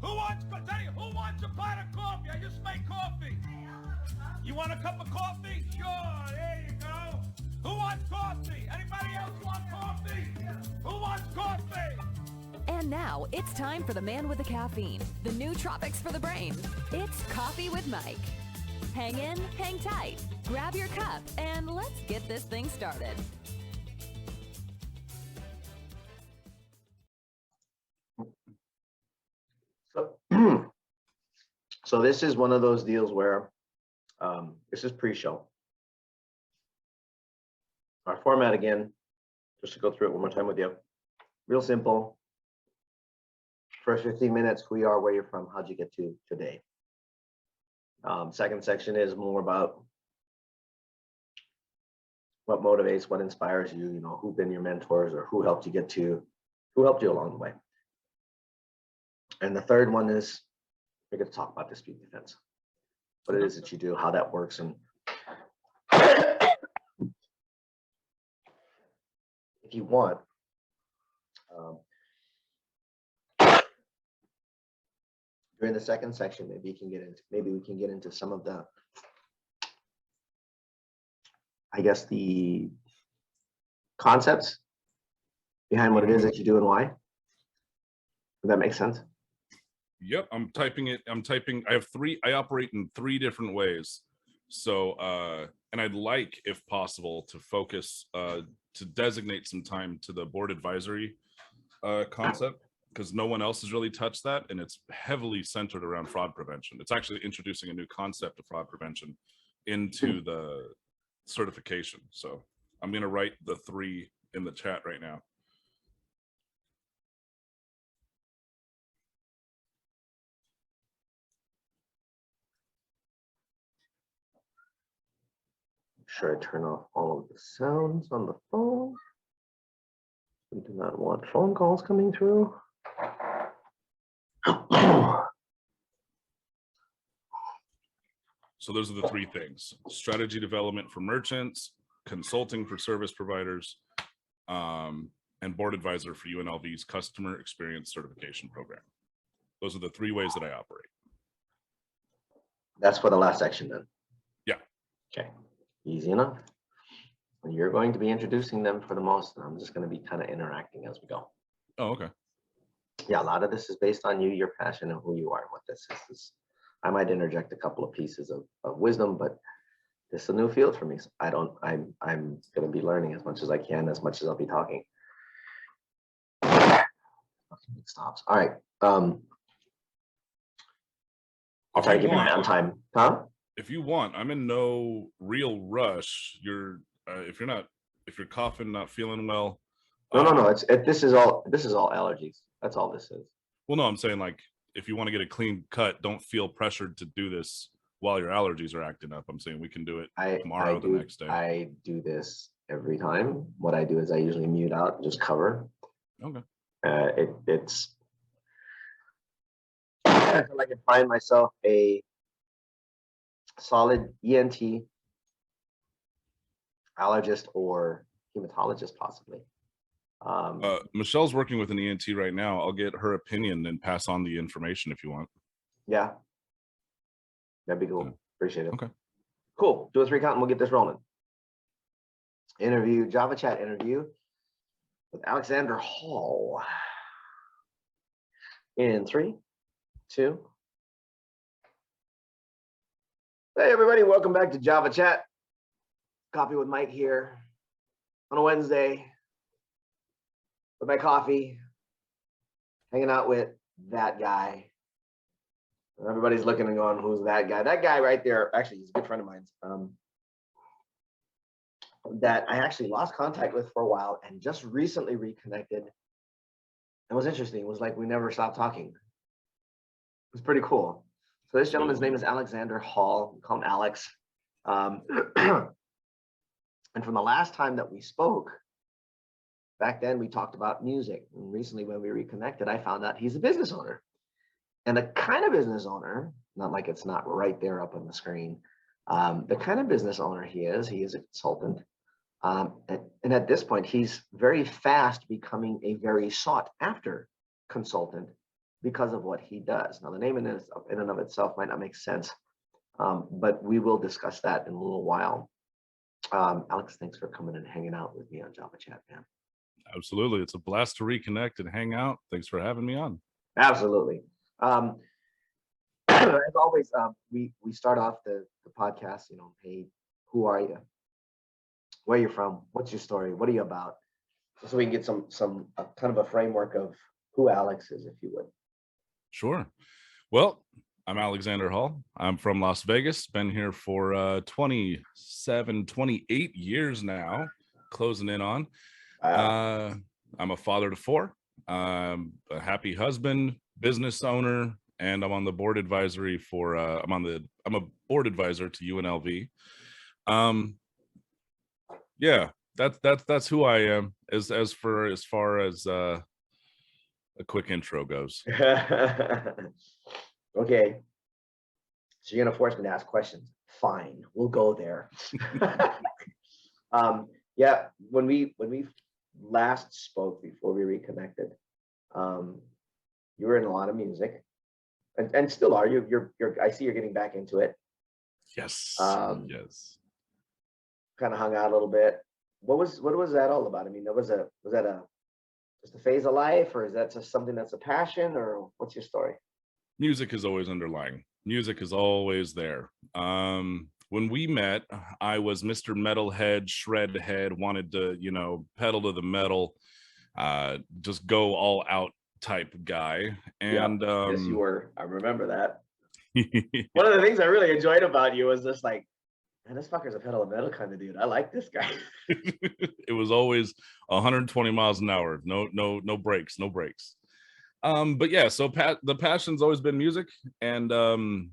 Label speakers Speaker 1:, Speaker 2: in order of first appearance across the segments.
Speaker 1: Who wants a pot of coffee? I just made coffee. You want a cup of coffee? Sure, there you go. Who wants coffee? Anybody else want coffee? Who wants coffee?
Speaker 2: And now it's time for the man with the caffeine, the new tropics for the brain. It's Coffee with Mike. Hang in, hang tight, grab your cup, and let's get this thing started.
Speaker 3: So this is one of those deals where this is pre-show. Our format again, just to go through it one more time with you. Real simple. First 15 minutes, who you are, where you're from, how'd you get to today? Second section is more about what motivates, what inspires you, you know, who've been your mentors or who helped you along the way. And the third one is we're going to talk about dispute defense, what it is that you do, how that works, and if you want, during the second section, maybe we can get into some of the, I guess, the concepts behind what it is that you do and why. Does that make sense?
Speaker 4: Yep, I'm typing it. I operate in 3 different ways. So, and I'd like, if possible, to focus, to designate some time to the board advisory concept, because no one else has really touched that. And it's heavily centered around fraud prevention. It's actually introducing a new concept of fraud prevention into the certification. So I'm going to write the 3 in the chat right now.
Speaker 3: Sure, I turn off all of the sounds on the phone. We do not want phone calls coming through.
Speaker 4: So those are the 3 things: strategy development for merchants, consulting for service providers, and board advisor for UNLV's customer experience certification program. Those are the 3 ways that I operate.
Speaker 3: That's for the last section then?
Speaker 4: Yeah.
Speaker 3: Okay. Easy enough. You're going to be introducing them for the most, and I'm just going to be kind of interacting as we go.
Speaker 4: Oh, okay.
Speaker 3: Yeah, a lot of this is based on you, your passion, and who you are and what this is. I might interject a couple of pieces of wisdom, but this is a new field for me. So I'm going to be learning as much as I can, as much as I'll be talking. It stops. All right. I'll try to keep an eye on time. Huh?
Speaker 4: If you want, I'm in no real rush. If you're coughing, not feeling well.
Speaker 3: No. This is all allergies. That's all this is.
Speaker 4: Well, no, I'm saying, like, if you want to get a clean cut, don't feel pressured to do this while your allergies are acting up. I'm saying we can do it tomorrow, the next day.
Speaker 3: I do this every time. What I do is I usually mute out and just cover.
Speaker 4: Okay.
Speaker 3: It's until I can find myself a solid ENT, allergist, or hematologist, possibly.
Speaker 4: Michelle's working with an ENT right now. I'll get her opinion and pass on the information if you want.
Speaker 3: Yeah, that'd be cool.
Speaker 4: Yeah.
Speaker 3: Appreciate it.
Speaker 4: Okay.
Speaker 3: Cool. Do a 3 count and we'll get this rolling. Java chat interview with Alexander Hall. In 3, 2. Hey everybody, welcome back to Java Chat. Coffee with Mike here on a Wednesday with my coffee, hanging out with that guy. And everybody's looking and going, who's that guy? That guy right there, actually, he's a good friend of mine, that I actually lost contact with for a while and just recently reconnected. It was interesting. It was like we never stopped talking. It was pretty cool. So this gentleman's name is Alexander Hall. We call him Alex. And from the last time that we spoke, back then we talked about music. And recently when we reconnected, I found out he's a business owner. And the kind of business owner, not like it's not right there up on the screen, the kind of business owner he is a consultant. And at this point, he's very fast becoming a very sought after consultant because of what he does. Now, the name in and of itself might not make sense, but we will discuss that in a little while. Alex, thanks for coming and hanging out with me on Java Chat, man.
Speaker 4: Absolutely. It's a blast to reconnect and hang out. Thanks for having me on.
Speaker 3: Absolutely. As always, we start off the podcast, hey, who are you? Where are you from? What's your story? What are you about? So we can get some kind of a framework of who Alex is, if you would.
Speaker 4: Sure. Well, I'm Alexander Hall. I'm from Las Vegas. Been here for 28 years now, closing in on. I'm a father to 4. A happy husband, business owner, and I'm on the board advisory for I'm a board advisor to UNLV. Yeah, that's who I am as far as a quick intro goes.
Speaker 3: Okay, so you're gonna force me to ask questions. Fine, we'll go there. Yeah, when we last spoke before we reconnected, you were in a lot of music, and still are. You're I see you're getting back into it.
Speaker 4: Yes. Yes.
Speaker 3: Kind of hung out a little bit. What was that all about? I mean, was that just a phase of life, or is that just something that's a passion, or what's your story?
Speaker 4: Music is always underlying. Music is always there. When we met, I was Mr. Metalhead, Shredhead, wanted to, pedal to the metal, just go all out type guy. And
Speaker 3: yes, you were. I remember that. One of the things I really enjoyed about you was just like, man, this fucker's a pedal to metal kind of dude. I like this guy.
Speaker 4: It was always 120 miles an hour. No brakes. But yeah, so the passion's always been music. And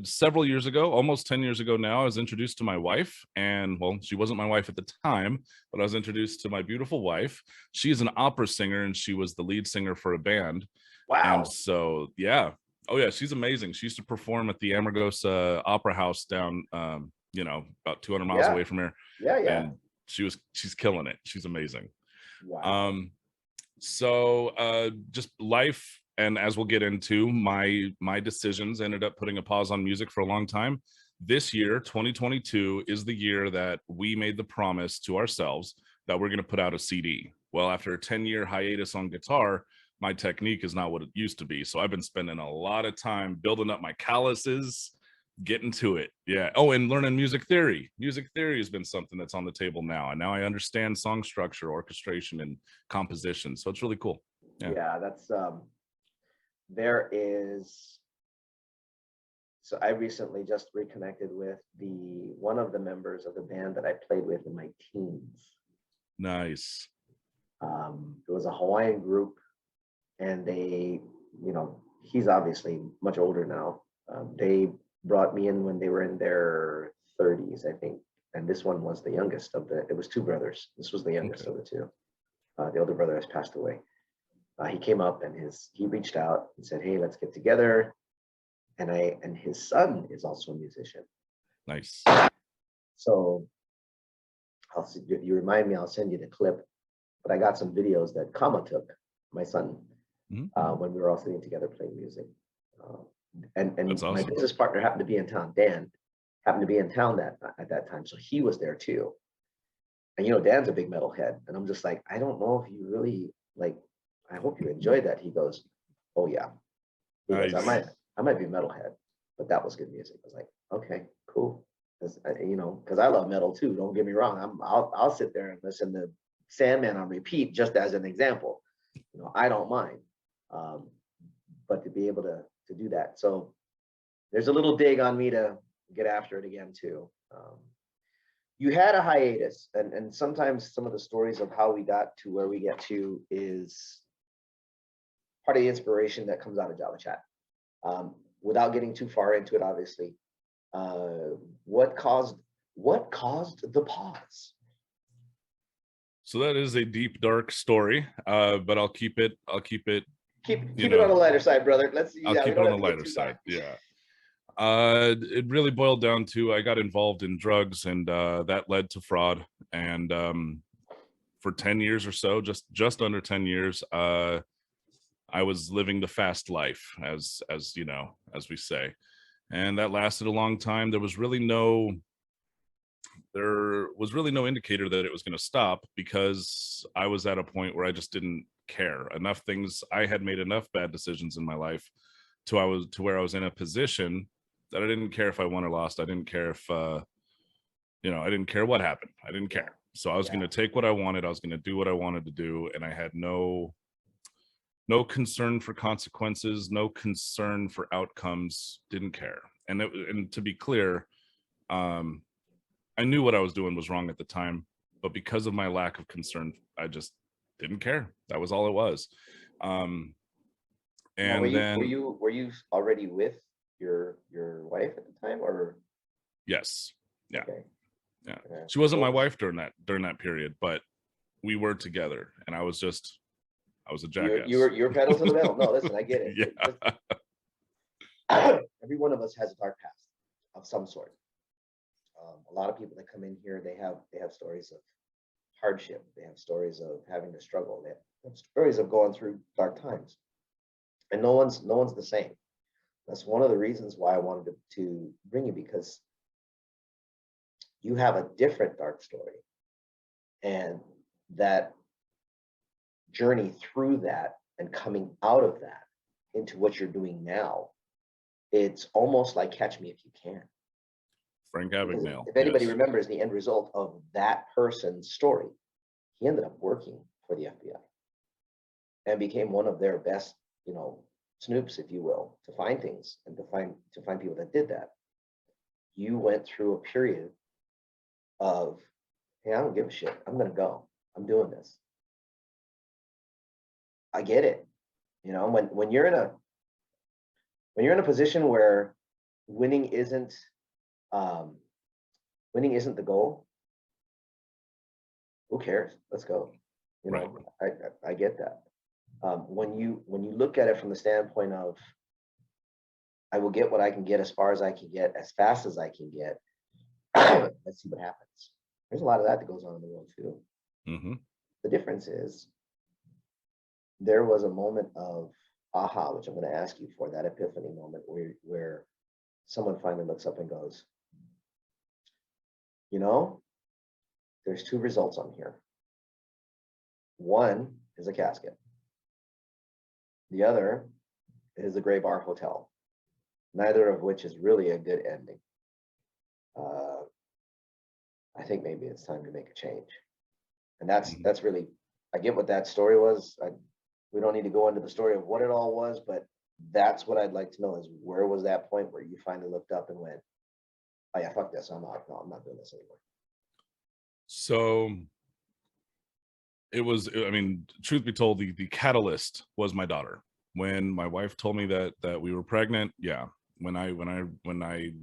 Speaker 4: several years ago, almost 10 years ago now, I was introduced to my wife. And well, she wasn't my wife at the time, but I was introduced to my beautiful wife. She's an opera singer, and she was the lead singer for a band.
Speaker 3: Wow.
Speaker 4: And so, yeah. Oh yeah, she's amazing. She used to perform at the Amargosa Opera House down about 200 miles away from here.
Speaker 3: Yeah.
Speaker 4: And she's killing it. She's amazing.
Speaker 3: Wow.
Speaker 4: So just life, and as we'll get into, my decisions ended up putting a pause on music for a long time. This year, 2022, is the year that we made the promise to ourselves that we're going to put out a CD. Well, after a 10-year hiatus on guitar, my technique is not what it used to be. So I've been spending a lot of time building up my calluses, getting to it. Yeah. Oh, and learning music theory. Music theory has been something that's on the table now. And now I understand song structure, orchestration, and composition. So it's really cool.
Speaker 3: Yeah, that's so I recently just reconnected with one of the members of the band that I played with in my teens.
Speaker 4: Nice.
Speaker 3: It was a Hawaiian group, and they, he's obviously much older now. They brought me in when they were in their 30s, I think. And this one was the youngest it was 2 brothers. This was the youngest of the 2. The older brother has passed away. He came up and he reached out and said, hey, let's get together. And his son is also a musician.
Speaker 4: Nice.
Speaker 3: So you remind me, I'll send you the clip, but I got some videos that Kama took, my son, when we were all sitting together playing music. And awesome. My business partner happened to be in town. Dan happened to be in town at that time, so he was there too. And Dan's a big metalhead, and I'm just like, I don't know if you really like. I hope you enjoyed that. He goes, oh yeah. He goes, I might be metalhead, but that was good music. I was like, okay, cool. Because I love metal too. Don't get me wrong. I'll sit there and listen to Sandman on repeat, just as an example. I don't mind. But to be able to do that. So there's a little dig on me to get after it again too. You had a hiatus, and sometimes some of the stories of how we got to where we get to is part of the inspiration that comes out of Java Chat. Without getting too far into it, obviously, what caused the pause?
Speaker 4: So that is a deep, dark story, but I'll keep it.
Speaker 3: Keep it on the lighter side, brother.
Speaker 4: I'll keep it on the lighter side. Yeah. It really boiled down to I got involved in drugs, and that led to fraud. And for 10 years or so, just under 10 years, I was living the fast life, as you know, as we say, and that lasted a long time. There was really no indicator that it was going to stop, because I was at a point where I just didn't care enough. I had made enough bad decisions in my life to where I was in a position that I didn't care if I won or lost. I didn't care if I didn't care what happened. I didn't care. So I was going to take what I wanted. I was going to do what I wanted to do, and I had no concern for consequences, no concern for outcomes. Didn't care. And to be clear, I knew what I was doing was wrong at the time, but because of my lack of concern, I just didn't care. That was all it was. And
Speaker 3: were
Speaker 4: then
Speaker 3: you already with your wife at the time, or?
Speaker 4: Yes. Yeah.
Speaker 3: Okay.
Speaker 4: Yeah.
Speaker 3: Okay.
Speaker 4: She wasn't my wife during that period, but we were together, and I was a jackass.
Speaker 3: You're pedal to the metal. No, listen, I get it.
Speaker 4: Yeah.
Speaker 3: Every one of us has a dark past of some sort. A lot of people that come in here, they have stories of hardship. They have stories of having to struggle. They have stories of going through dark times, and no one's the same. That's one of the reasons why I wanted to bring you, because you have a different dark story, and that journey through that and coming out of that into what you're doing now, it's almost like Catch Me If You Can.
Speaker 4: Frank Abagnale.
Speaker 3: If anybody remembers the end result of that person's story, he ended up working for the FBI and became one of their best, snoops, if you will, to find things and to find people that did that. You went through a period of, hey, I don't give a shit. I'm gonna go. I'm doing this. I get it. When you're in a position where winning isn't the goal, who cares? Let's go.
Speaker 4: Right.
Speaker 3: I get that. When you look at it from the standpoint of, I will get what I can get as far as I can get, as fast as I can get. Let's see what happens. There's a lot of that goes on in the world too.
Speaker 4: Mm-hmm.
Speaker 3: The difference is, there was a moment of aha, which I'm going to ask you for, that epiphany moment where someone finally looks up and goes, there's two results on here. One is a casket. The other is a gray bar hotel, neither of which is really a good ending. I think maybe it's time to make a change. And that's really, I get what that story was. We don't need to go into the story of what it all was, but that's what I'd like to know, is where was that point where you finally looked up and went, oh yeah, fuck this, I'm out. No, I'm not doing this anymore.
Speaker 4: So it was, truth be told, the catalyst was my daughter. When my wife told me that we were pregnant, yeah. When I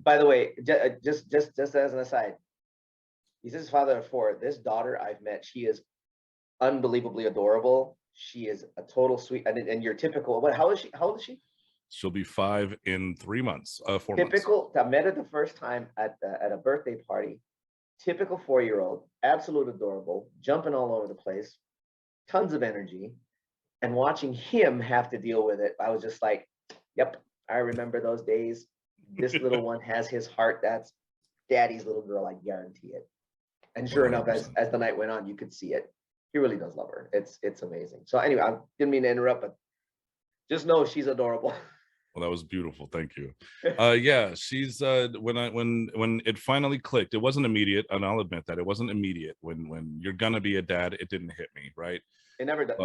Speaker 3: By the way, just as an aside, he's his father of four. This daughter I've met, she is unbelievably adorable. She is a total sweet, and your typical. How old is she?
Speaker 4: She'll be 5 in 3 months. 4 months.
Speaker 3: Typical. I met her the first time at a birthday party. Typical 4-year-old, absolute adorable, jumping all over the place, tons of energy, and watching him have to deal with it, I was just like, yep, I remember those days. This little one has his heart. That's daddy's little girl, I guarantee it. And sure 100%. Enough, as the night went on, you could see it. He really does love her. It's amazing. So anyway, I didn't mean to interrupt, but just know she's adorable.
Speaker 4: Well, that was beautiful. Thank you. Yeah, she's when it finally clicked, it wasn't immediate, and I'll admit that it wasn't immediate. When you're gonna be a dad, it didn't hit me, right?
Speaker 3: It never does.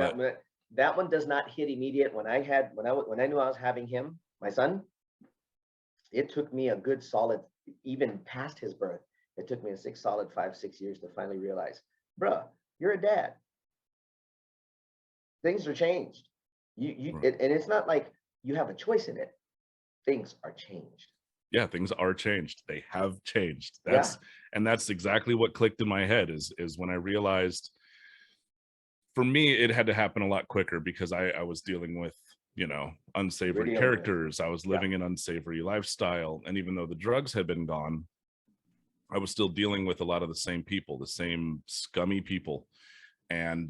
Speaker 3: That one does not hit immediate. When I knew I was having him, my son, it took me a good solid, even past his birth, it took me a 5-6 years to finally realize, bruh, you're a dad. Things are changed. And it's not like you have a choice in it. Things are changed.
Speaker 4: Yeah, things are changed. They have changed. And that's exactly what clicked in my head is when I realized, for me, it had to happen a lot quicker, because I was dealing with, unsavory characters. I was living an unsavory lifestyle. And even though the drugs had been gone, I was still dealing with a lot of the same people, the same scummy people. And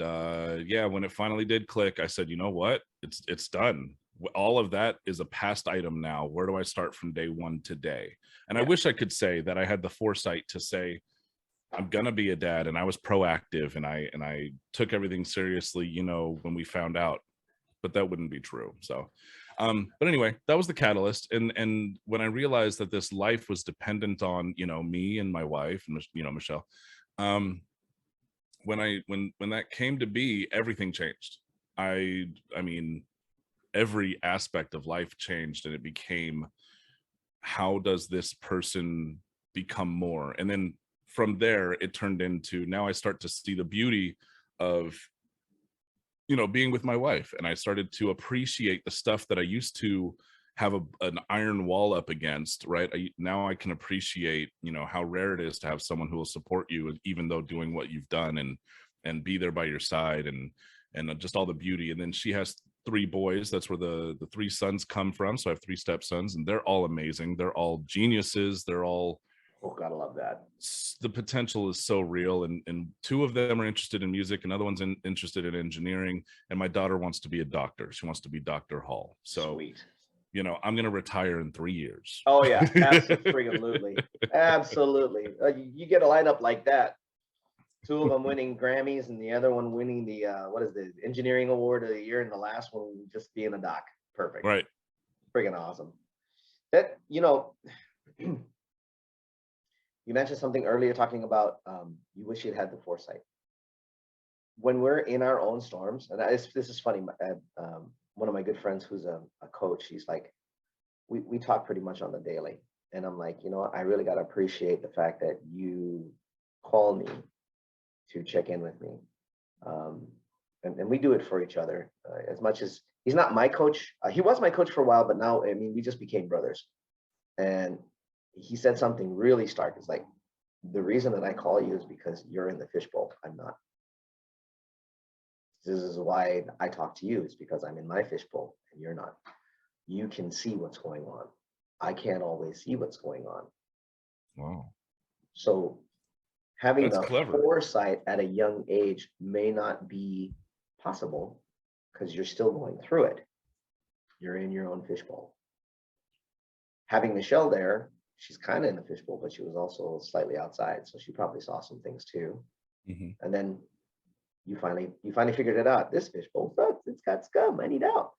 Speaker 4: yeah, when it finally did click, I said, you know what, it's done. All of that is a past item now. Where do I start from day one today? And I wish I could say that I had the foresight to say, I'm gonna be a dad, and I was proactive, and I took everything seriously, you know, when we found out, but that wouldn't be true. So but anyway, that was the catalyst. And when I realized that this life was dependent on, you know, me and my wife and, you know, Michelle, when that came to be, everything changed. I mean, every aspect of life changed, and it became, how does this person become more? And then from there, it turned into, now I start to see the beauty of, you know, being with my wife, and I started to appreciate the stuff that I used to have an iron wall up against, right? Now I can appreciate, you know, how rare it is to have someone who will support you, even though doing what you've done, and be there by your side, and just all the beauty. And then she has 3 boys. That's where the 3 sons come from. So I have 3 stepsons, and they're all amazing. They're all geniuses. They're all,
Speaker 3: Oh, gotta love that.
Speaker 4: the potential is so real. And 2 of them are interested in music, another one's interested in engineering, and my daughter wants to be a doctor. She wants to be Dr. Hall. So
Speaker 3: Sweet.
Speaker 4: you know, I'm gonna retire in 3 years.
Speaker 3: Oh yeah, absolutely. Absolutely. You get a lineup like that, 2 of them winning Grammys and the other one winning the what is the engineering award of the year, and the last one just being a doc. Perfect.
Speaker 4: Right.
Speaker 3: Friggin' awesome. That, you know, you mentioned something earlier talking about you wish you'd had the foresight. When we're in our own storms, and this is funny, one of my good friends who's a coach, he's like, we talk pretty much on the daily. And I'm like, you know what, I really got to appreciate the fact that you call me to check in with me. And we do it for each other as much as he's not my coach. He was my coach for a while, but now, I mean, we just became brothers. And he said something really stark. It's like, the reason that I call you is because you're in the fishbowl. I'm not. This is why I talk to you, is because I'm in my fishbowl and you're not. You can see what's going on. I can't always see what's going on.
Speaker 4: Wow.
Speaker 3: So having
Speaker 4: That's
Speaker 3: the
Speaker 4: clever.
Speaker 3: foresight at a young age may not be possible because you're still going through it. You're in your own fishbowl. Having Michelle there, she's kind of in the fishbowl, but she was also slightly outside. So she probably saw some things too.
Speaker 4: Mm-hmm.
Speaker 3: And then you finally figured it out. This fishbowl sucks. It's got scum. I need out.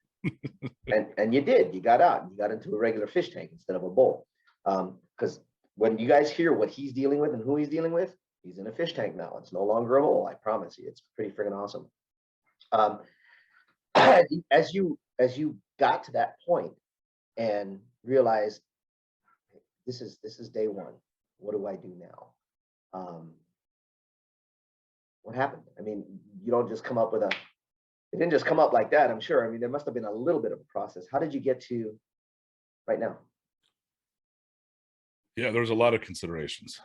Speaker 3: and you did. You got out. You got into a regular fish tank instead of a bowl. Because when you guys hear what he's dealing with and who he's dealing with, he's in a fish tank now. It's no longer a bowl. I promise you. It's pretty friggin' awesome. As you got to that point and realized this is day one. What do I do now? What happened? I mean, you don't just come up with it didn't just come up like that, I'm sure. I mean, there must have been a little bit of a process. How did you get to right now?
Speaker 4: Yeah, there's a lot of considerations.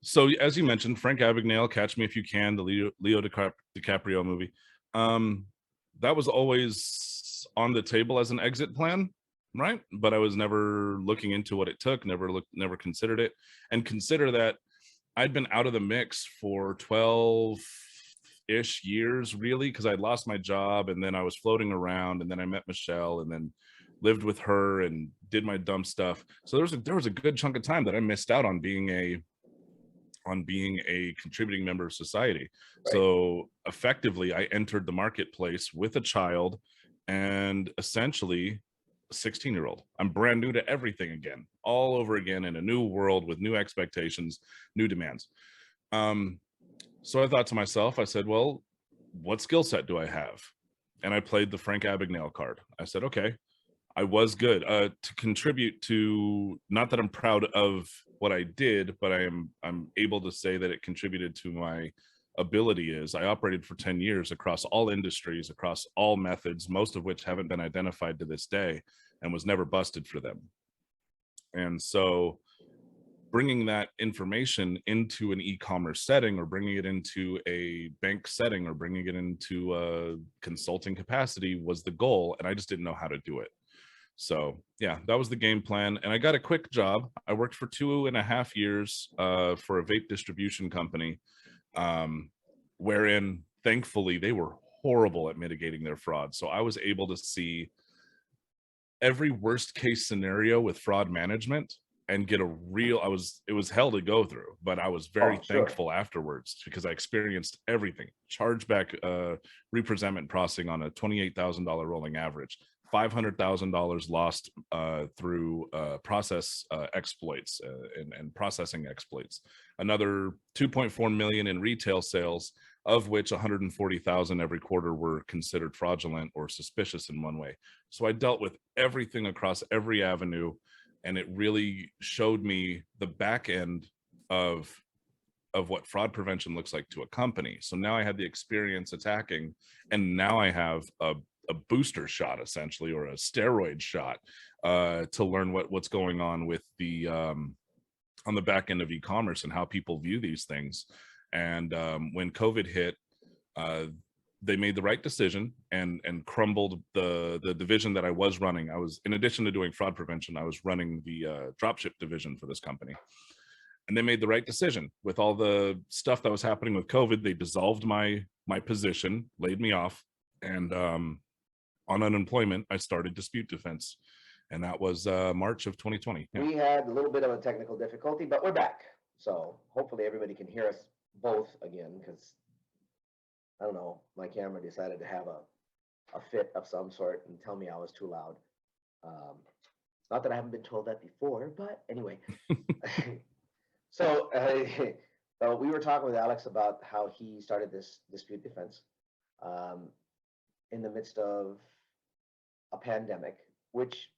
Speaker 4: So as you mentioned, Frank Abagnale, Catch Me If You Can, the Leo DiCaprio movie. That was always on the table as an exit plan, right? But I was never looking into what it took, never considered it. And consider that I'd been out of the mix for 12-ish years, really, because I'd lost my job, and then I was floating around, and then I met Michelle, and then lived with her and did my dumb stuff. So there was a good chunk of time that I missed out on being a contributing member of society. Right. So effectively, I entered the marketplace with a child and essentially a 16-year-old. I'm brand new to everything again, all over again, in a new world with new expectations, new demands. So I thought to myself, I said, well, what skill set do I have? And I played the Frank Abagnale card. I said, okay, I was good to contribute to, not that I'm proud of what I did, but I'm able to say that it contributed to my ability. Is I operated for 10 years across all industries, across all methods, most of which haven't been identified to this day, and was never busted for them. And so bringing that information into an e-commerce setting, or bringing it into a bank setting, or bringing it into a consulting capacity was the goal. And I just didn't know how to do it. So yeah, that was the game plan. And I got a quick job. I worked for 2.5 years for a vape distribution company. wherein thankfully they were horrible at mitigating their fraud. So I was able to see every worst case scenario with fraud management and get a real, it was hell to go through, but I was very thankful afterwards because I experienced everything. Chargeback, representment processing on a $28,000 rolling average, $500,000 lost through process exploits and processing exploits, another 2.4 million in retail sales, of which 140,000 every quarter were considered fraudulent or suspicious in one way. So I dealt with everything across every avenue, and it really showed me the back end of what fraud prevention looks like to a company. So now I had the experience attacking, and now I have a booster shot essentially, or a steroid shot, to learn what's going on with the on the back end of e-commerce and how people view these things. And when COVID hit, they made the right decision and crumbled the division that I was running. I was, in addition to doing fraud prevention, I was running the dropship division for this company. And they made the right decision with all the stuff that was happening with COVID. They dissolved my position, laid me off, and on unemployment, I started dispute defense. And that was March of 2020.
Speaker 3: Yeah. We had a little bit of a technical difficulty, but we're back. So hopefully everybody can hear us both again, because I don't know, my camera decided to have a fit of some sort and tell me I was too loud. Not that I haven't been told that before, but anyway. So we were talking with Alex about how he started this dispute defense in the midst of a pandemic, which,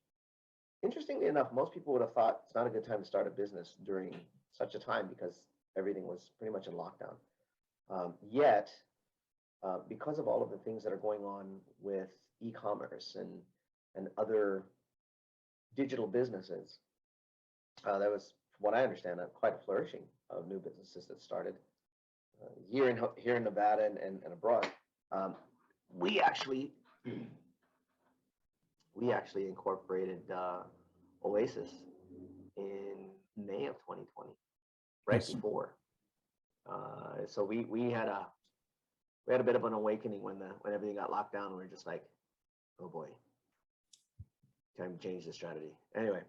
Speaker 3: interestingly enough, most people would have thought it's not a good time to start a business during such a time because everything was pretty much in lockdown. Yet, because of all of the things that are going on with e-commerce and other digital businesses, there was, from what I understand, quite a flourishing of new businesses that started here in Nevada and abroad. We actually incorporated Oasis in May of 2020, right before. So we had a bit of an awakening when everything got locked down. We were just like, oh boy, time to change the strategy. Anyway,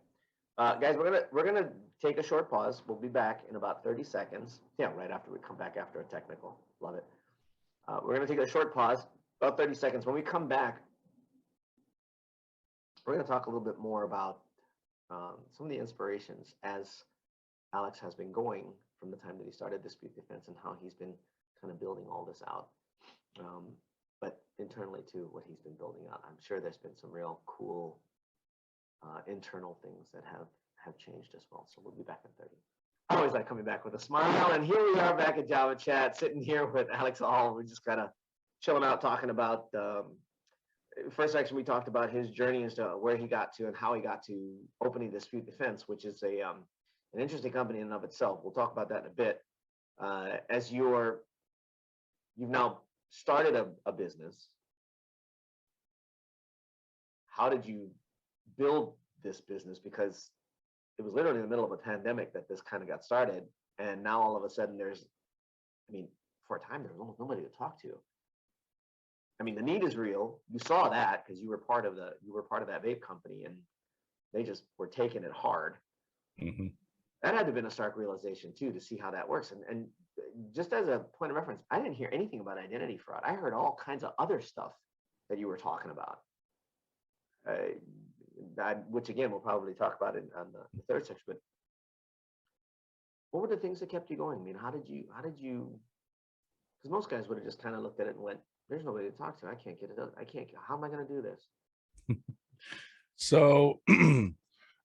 Speaker 3: guys, we're gonna take a short pause. We'll be back in about 30 seconds. Yeah, right after we come back after a technical. Love it. We're gonna take a short pause, about 30 seconds. When we come back, we're gonna talk a little bit more about some of the inspirations as Alex has been going from the time that he started dispute defense and how he's been kind of building all this out. But internally too, what he's been building out. I'm sure there's been some real cool internal things that have changed as well. So we'll be back in 30. I always like coming back with a smile. And here we are back at Java Chat, sitting here with Alex Hall. We're just kind of chilling out, talking about first section. We talked about his journey as to where he got to and how he got to opening dispute defense, which is an interesting company in and of itself. We'll talk about that in a bit. As you've now started a business, how did you build this business? Because it was literally in the middle of a pandemic that this kind of got started, and now all of a sudden for a time there was almost nobody to talk to. I mean, the need is real. You saw that because you were part of that vape company, and they just were taking it hard.
Speaker 4: Mm-hmm.
Speaker 3: That had to have been a stark realization too, to see how that works. And just as a point of reference, I didn't hear anything about identity fraud. I heard all kinds of other stuff that you were talking about, which again, we'll probably talk about it on the third section. But what were the things that kept you going? I mean, how did you, because most guys would have just kind of looked at it and went, there's nobody to talk to. I can't get it done. How am I going to do this?
Speaker 4: So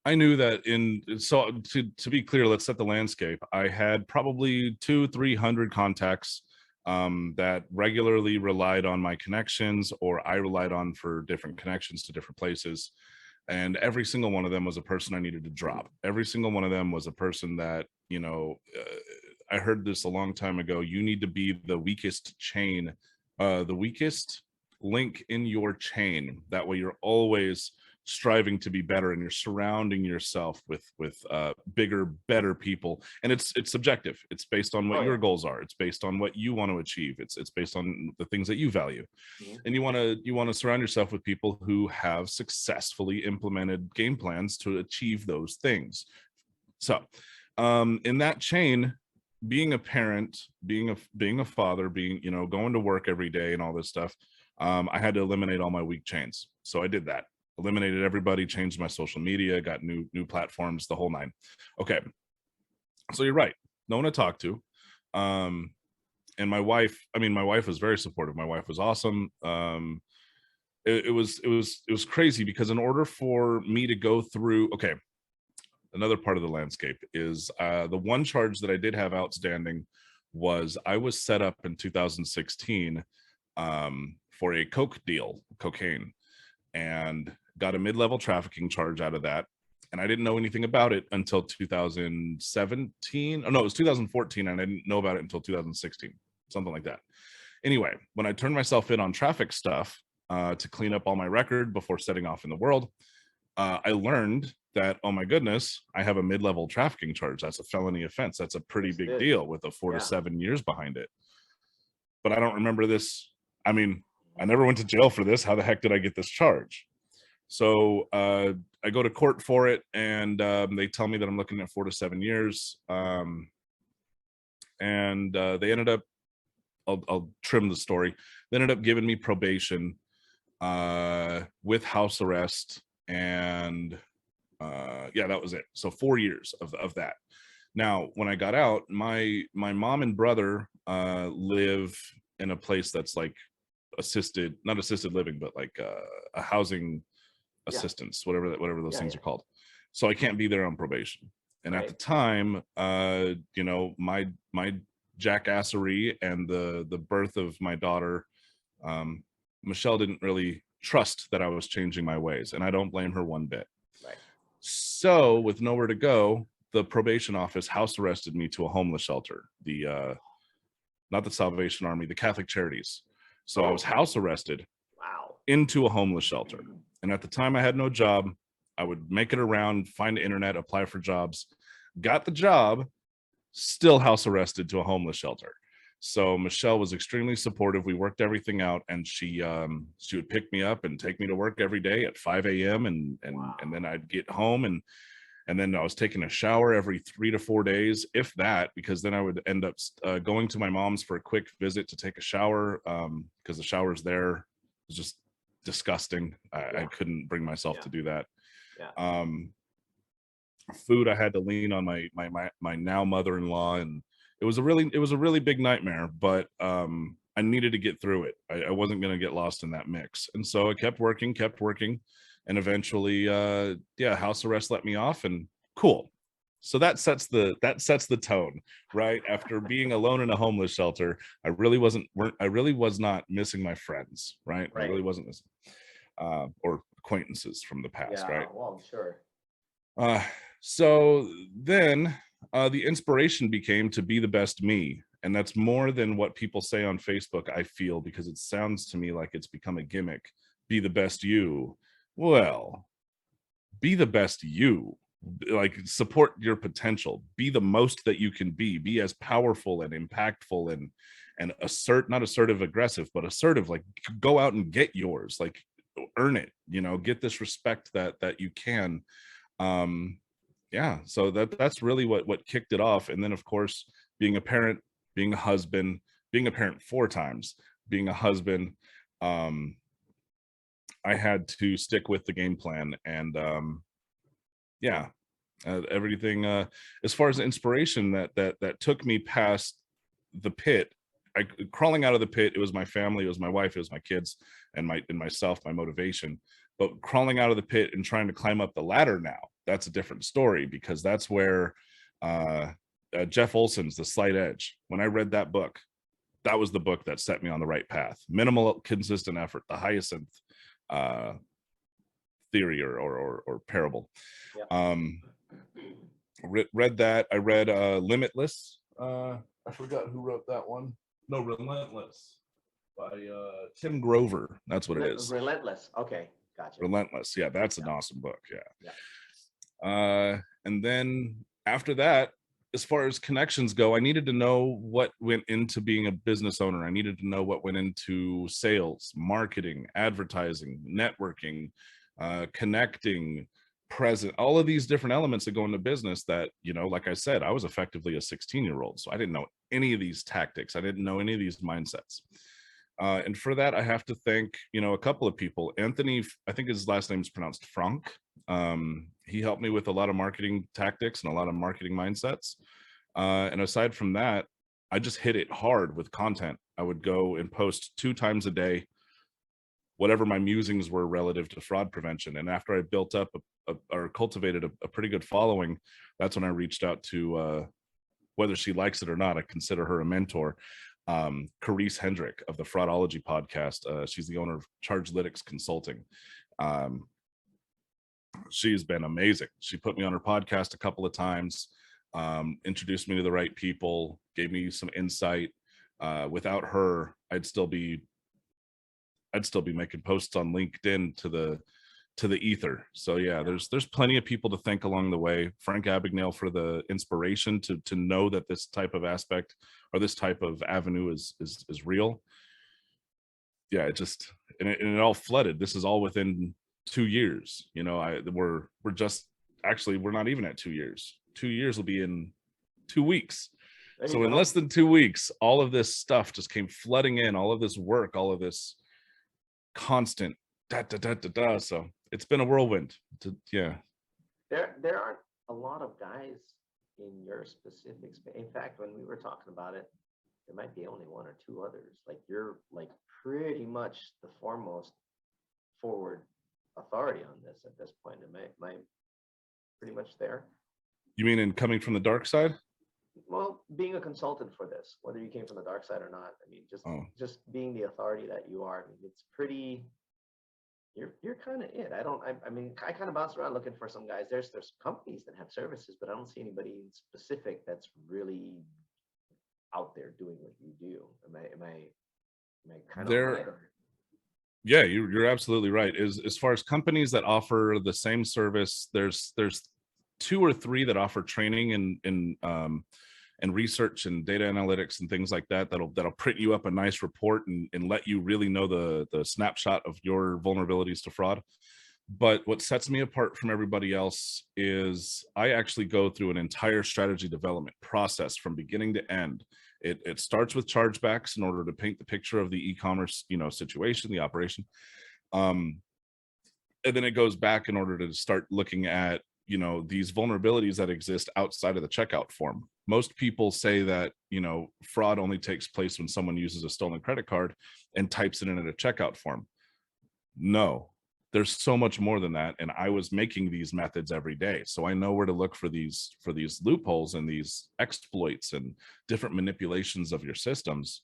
Speaker 4: I knew that to be clear, let's set the landscape. I had probably 200-300 contacts that regularly relied on my connections, or I relied on for different connections to different places. And every single one of them was a person I needed to drop. Every single one of them was a person that, I heard this a long time ago. You need to be the weakest chain, the weakest link in your chain. That way you're always striving to be better, and you're surrounding yourself with bigger, better people. And it's subjective. It's based on what your goals are. It's based on what you want to achieve. It's based on the things that you value. And you want to surround yourself with people who have successfully implemented game plans to achieve those things. So in that chain, being a parent, being a father, going to work every day and all this stuff, I had to eliminate all my weak chains. So I did that, eliminated everybody, changed my social media, got new platforms, the whole nine. Okay, so you're right, no one to talk to. And my wife was very supportive. My wife was awesome. It was crazy, because in order for me to go through, okay, another part of the landscape is the one charge that I did have outstanding was I was set up in 2016 for a cocaine, and got a mid-level trafficking charge out of that. And I didn't know anything about it until 2017. Oh no, it was 2014, and I didn't know about it until 2016, something like that. Anyway, when I turned myself in on traffic stuff to clean up all my record before setting off in the world, I learned that, oh my goodness, I have a mid-level trafficking charge. That's a felony offense. That's a pretty big deal with a 4 to 7 years behind it. But I don't remember this. I mean, I never went to jail for this. How the heck did I get this charge? So I go to court for it, and they tell me that I'm looking at 4 to 7 years. And they ended up, I'll trim the story. They ended up giving me probation with house arrest, and yeah, that was it. So 4 years of that. Now, when I got out, my mom and brother live in a place that's like not assisted living, but like a housing assistance, whatever those things are called. So I can't be there on probation. And at the time, my jackassery and the birth of my daughter, Michelle didn't really trust that I was changing my ways, and I don't blame her one bit. Right. So with nowhere to go, the probation office house arrested me to a homeless shelter, not the Salvation Army, the Catholic Charities. So I was house arrested into a homeless shelter. And at the time I had no job. I would make it around, find the internet, apply for jobs, got the job, still house arrested to a homeless shelter. So Michelle was extremely supportive. We worked everything out, and she would pick me up and take me to work every day at 5 a.m. and then I'd get home, and then I was taking a shower every 3 to 4 days, if that, because then I would end up going to my mom's for a quick visit to take a shower, because the showers there was just disgusting. I couldn't bring myself to do that. Food, I had to lean on my now mother-in-law, and it was a really big nightmare, but I needed to get through it. I wasn't going to get lost in that mix. And so I kept working, and eventually house arrest let me off, and cool. So that sets the tone, right? After being alone in a homeless shelter, I really was not missing my friends, right? I really wasn't missing or acquaintances from the past, right?
Speaker 3: Well, sure.
Speaker 4: So then the inspiration became to be the best me. And that's more than what people say on Facebook, I feel, because it sounds to me like it's become a gimmick. Be the best you. Well, be the best you. Like, support your potential. Be the most that you can be. Be as powerful and impactful and not assertive aggressive, but assertive. Like, go out and get yours. Like, earn it. Get this respect that you can. So that's really what kicked it off. And then, of course, being a parent, being a husband, being a parent 4 times, being a husband, I had to stick with the game plan. And everything as far as inspiration that took me past the pit. Crawling out of the pit, it was my family, it was my wife, it was my kids, and myself, my motivation. But crawling out of the pit and trying to climb up the ladder now, that's a different story, because that's where Jeff Olson's The Slight Edge, when I read that book, that was the book that set me on the right path. Minimal, consistent effort, the hyacinth theory or parable. Read that. I read Limitless. I forgot who wrote that one. No, Relentless by Tim Grover. That's what it is.
Speaker 3: Relentless. Okay. Gotcha.
Speaker 4: Relentless. Yeah, that's an awesome book.
Speaker 3: Yeah.
Speaker 4: And then after that, as far as connections go, I needed to know what went into being a business owner. I needed to know what went into sales, marketing, advertising, networking, connecting, present, all of these different elements that go into business that, like I said, I was effectively a 16-year-old. So I didn't know any of these tactics. I didn't know any of these mindsets. And for that, I have to thank, a couple of people. Anthony, I think his last name is pronounced Frank. He helped me with a lot of marketing tactics and a lot of marketing mindsets. And aside from that, I just hit it hard with content. I would go and post 2 times a day, whatever my musings were relative to fraud prevention. And after I built up or cultivated a pretty good following, that's when I reached out to, whether she likes it or not, I consider her a mentor. Carice Hendrick of the Fraudology podcast. She's the owner of Chargelytics Consulting. She's been amazing. She put me on her podcast a couple of times, introduced me to the right people, gave me some insight. Without her, I'd still be making posts on LinkedIn to the ether. So yeah, there's plenty of people to thank along the way. Frank Abagnale for the inspiration to know that this type of aspect or this type of avenue is real. Yeah, it all flooded. This is all within 2 years. We're not even at 2 years. 2 years will be in 2 weeks. So in less than 2 weeks, all of this stuff just came flooding in, all of this work, all of this constant so it's been a whirlwind. Yeah.
Speaker 3: There aren't a lot of guys in your specifics. In fact, when we were talking about it, there might be only 1 or 2 others. Like you're like pretty much the foremost forward authority on this at this point. Am I pretty much there?
Speaker 4: You mean in coming from the dark side?
Speaker 3: Well, being a consultant for this, whether you came from the dark side or not, I mean, just being the authority that you are, I mean, it's pretty. You're kind of it. I mean, I kind of bounce around looking for some guys. There's companies that have services, but I don't see anybody specific that's really out there doing what you do. Am I kind of right?
Speaker 4: Yeah, you're absolutely right. As far as companies that offer the same service, there's 2 or 3 that offer training and research and data analytics and things like that'll print you up a nice report and let you really know the snapshot of your vulnerabilities to fraud. But what sets me apart from everybody else is I actually go through an entire strategy development process from beginning to end. It starts with chargebacks in order to paint the picture of the e-commerce, situation, the operation. And then it goes back in order to start looking at, these vulnerabilities that exist outside of the checkout form. Most people say that, fraud only takes place when someone uses a stolen credit card and types it in at a checkout form. No, there's so much more than that. And I was making these methods every day. So I know where to look for these loopholes and these exploits and different manipulations of your systems.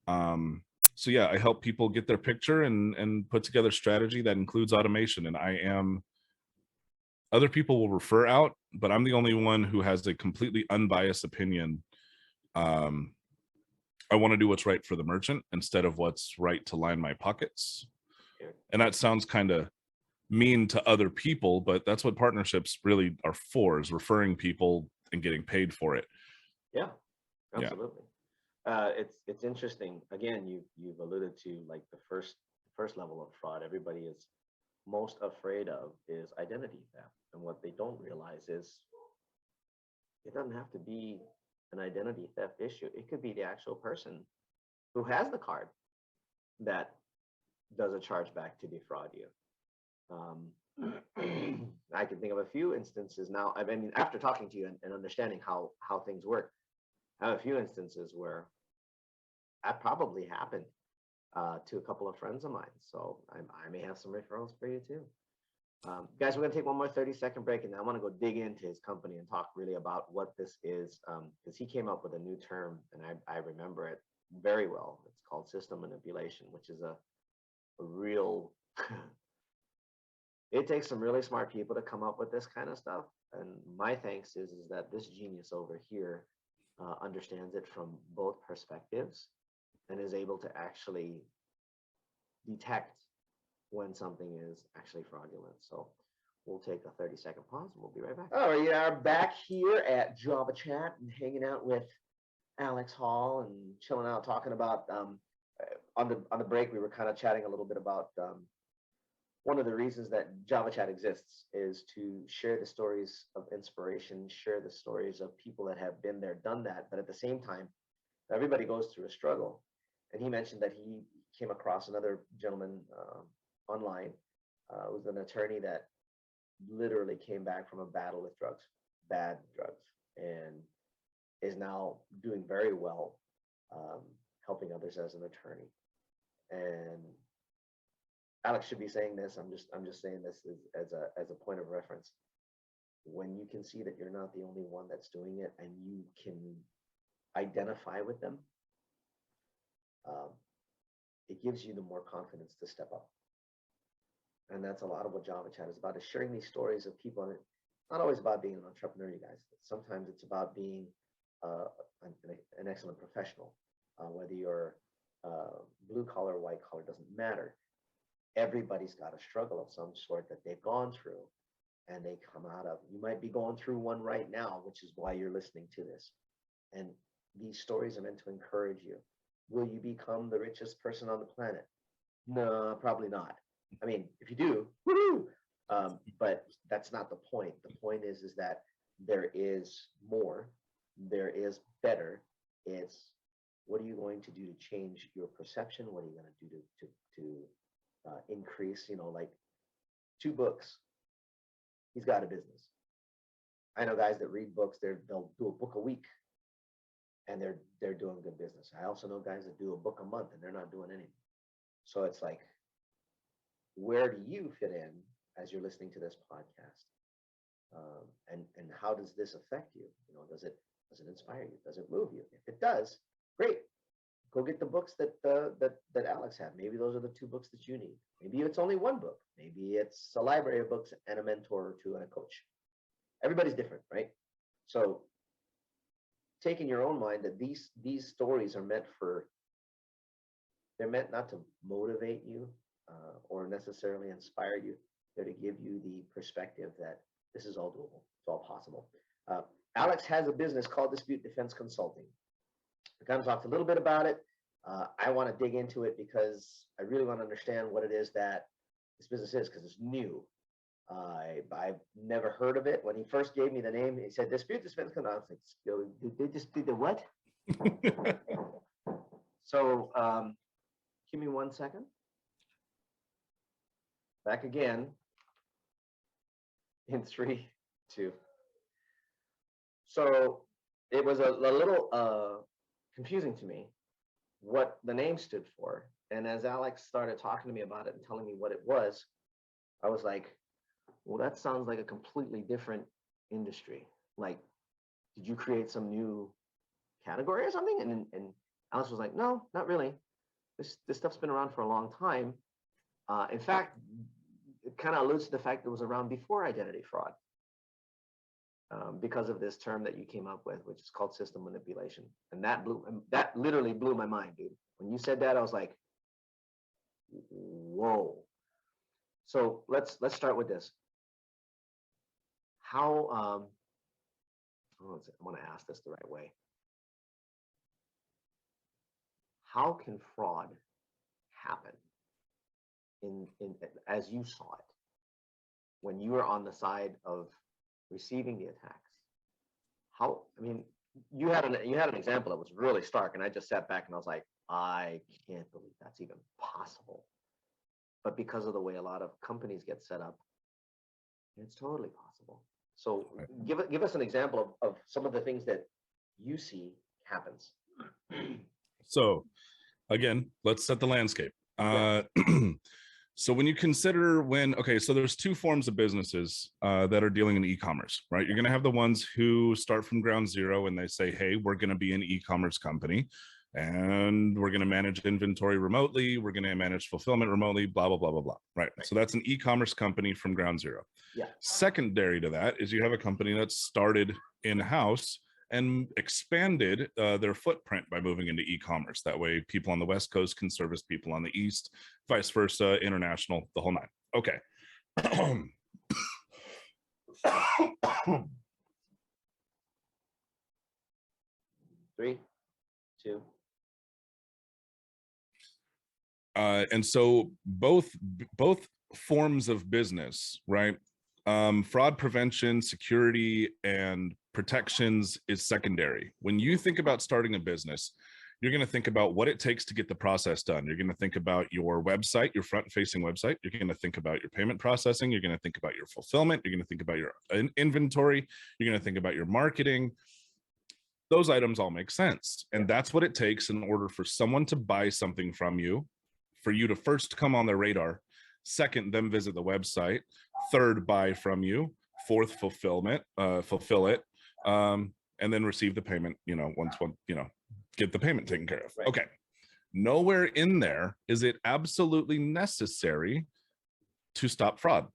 Speaker 4: So yeah, I help people get their picture and put together strategy that includes automation. And other people will refer out, but I'm the only one who has a completely unbiased opinion. I want to do what's right for the merchant instead of what's right to line my pockets. And that sounds kind of mean to other people, but that's what partnerships really are for, is referring people and getting paid for it.
Speaker 3: Yeah, absolutely. Yeah. It's interesting. Again, you've alluded to like the first level of fraud everybody is most afraid of is identity theft. And what they don't realize is it doesn't have to be an identity theft issue. It could be the actual person who has the card that does a chargeback to defraud you. I can think of a few instances now. I mean, after talking to you and understanding how things work, I have a few instances where that probably happened to a couple of friends of mine. So I may have some referrals for you too. Guys, we're going to take one more 30-second break, and I want to go dig into his company and talk really about what this is, because he came up with a new term, and I remember it very well. It's called system manipulation, which is a real it takes some really smart people to come up with this kind of stuff. And my thanks is that this genius over here understands it from both perspectives and is able to actually detect when something is actually fraudulent. So we'll take a 30-second pause and we'll be right back. All right, we are back here at Java Chat and hanging out with Alex Hall and chilling out, talking about on the break, we were kind of chatting a little bit about one of the reasons that Java Chat exists is to share the stories of inspiration, share the stories of people that have been there, done that. But at the same time, everybody goes through a struggle. And he mentioned that he came across another gentleman online who was an attorney that literally came back from a battle with drugs, bad drugs, and is now doing very well, helping others as an attorney. And Alex should be saying this. I'm just saying this as a point of reference. When you can see that you're not the only one that's doing it, and you can identify with them, it gives you the more confidence to step up. And that's a lot of what Java Chat is about, is sharing these stories of people. And it's not always about being an entrepreneur, you guys. Sometimes it's about being an excellent professional, whether you're blue collar, white collar, doesn't matter. Everybody's got a struggle of some sort that they've gone through and they come out of. You might be going through one right now, which is why you're listening to this. And these stories are meant to encourage you. Will you become the richest person on the planet? No, probably not. I mean, if you do, woohoo! But that's not the point. The point is that there is more, there is better. It's what are you going to do to change your perception? What are you going to do to increase? You know, like 2 books. He's got a business. I know guys that read books. They'll do a book a week, and they're doing good business. I also know guys that do a book a month, and they're not doing anything. So it's like, where do you fit in as you're listening to this podcast? And how does this affect you? You know, does it inspire you? Does it move you? If it does, great. Go get the books that Alex had. Maybe those are the 2 books that you need. Maybe it's only 1 book. Maybe it's a library of books and a mentor or 2 and a coach. Everybody's different, right? So take in your own mind that these stories are they're meant not to motivate you or necessarily inspire you. They're to give you the perspective that this is all doable. It's all possible. Alex has a business called Dispute Defense Consulting. We kind of talked a little bit about it. I want to dig into it because I really want to understand what it is that this business is, because it's new. I've never heard of it. When he first gave me the name, he said Dispute Defense Consulting. I was like, did they dispute the what? So give me 1 second. Back again in 3, 2. So it was a little confusing to me what the name stood for. And as Alex started talking to me about it and telling me what it was, I was like, well, that sounds like a completely different industry. Like, did you create some new category or something? And Alex was like, no, not really. This stuff's been around for a long time. In fact, it kind of alludes to the fact that it was around before identity fraud, because of this term that you came up with, which is called system manipulation. And that literally blew my mind, dude. When you said that, I was like, whoa. So let's start with this. How I want to ask this the right way. How can fraud happen in as you saw it when you were on the side of receiving the attacks? How, I mean, you had an example that was really stark, and I just sat back and I was like, I can't believe that's even possible. But because of the way a lot of companies get set up, it's totally possible. So give us an example of some of the things that you see happens.
Speaker 4: So again, let's set the landscape. So when you consider so there's 2 forms of businesses that are dealing in e-commerce, right? You're going to have the ones who start from ground zero and they say, hey, we're going to be an e-commerce company and we're going to manage inventory remotely. We're going to manage fulfillment remotely, blah, blah, blah, blah, blah. Right. So that's an e-commerce company from ground zero.
Speaker 3: Yeah.
Speaker 4: Secondary to that is you have a company that's started in-house and expanded their footprint by moving into e-commerce. That way people on the West Coast can service people on the East, vice versa, international, the whole nine. Okay.
Speaker 3: 3, 2.
Speaker 4: And so both forms of business, right? Fraud prevention, security, and protections is secondary. When you think about starting a business, you're going to think about what it takes to get the process done. You're going to think about your website, your front-facing website. You're going to think about your payment processing. You're going to think about your fulfillment. You're going to think about your inventory. You're going to think about your marketing. Those items all make sense. And that's what it takes in order for someone to buy something from you, for you to first come on their radar, second, them visit the website, third, buy from you, fourth, fulfill it, and then receive the payment, once get the payment taken care of.
Speaker 3: Right.
Speaker 4: Okay. Nowhere in there is it absolutely necessary to stop fraud.